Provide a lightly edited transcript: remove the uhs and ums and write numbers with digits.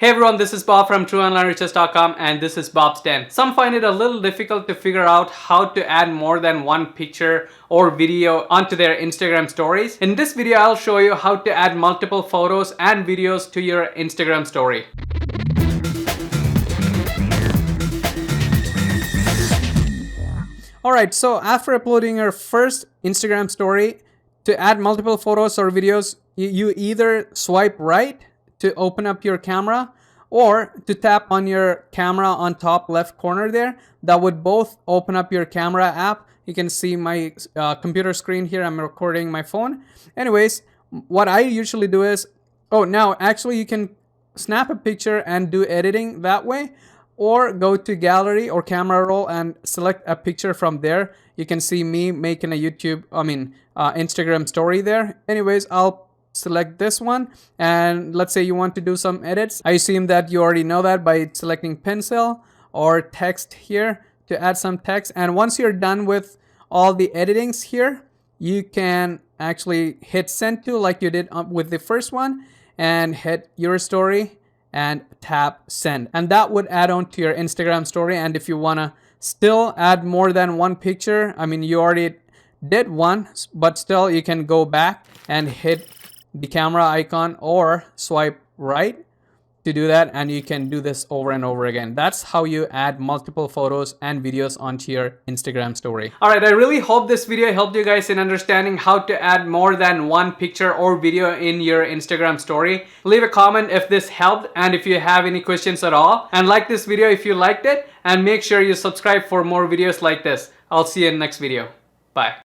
Hey everyone, this is Bob from TrueOnlineRiches.com and this is Bob's Den. Some find it a little difficult to figure out how to add more than one picture or video onto their Instagram stories. In this video, I'll show you how to add multiple photos and videos to your Instagram story. Alright, so after uploading your first Instagram story, to add multiple photos or videos, you either swipe right to open up your camera or to tap on your camera on top left corner there. That would both open up your camera app. You can see my computer screen here. I'm recording my phone. Anyways, what I usually do is, now actually you can snap a picture and do editing that way, or go to gallery or camera roll and select a picture from there. You can see me making a Instagram story there. Anyways, I'll select this one, and let's say you want to do some edits. I assume that you already know that by selecting pencil or text here to add some text. And once you're done with all the editings here, you can actually hit send to like you did with the first one and hit your story and tap send, and that would add on to your Instagram story. And if you want to still add more than one picture, you already did one, but still you can go back and hit the camera icon or swipe right to do that, and you can do this over and over again. That's how you add multiple photos and videos onto your Instagram story. Alright, I really hope this video helped you guys in understanding how to add more than one picture or video in your Instagram story. Leave a comment if this helped and if you have any questions at all, and like this video if you liked it, and make sure you subscribe for more videos like this. I'll see you in the next video. Bye.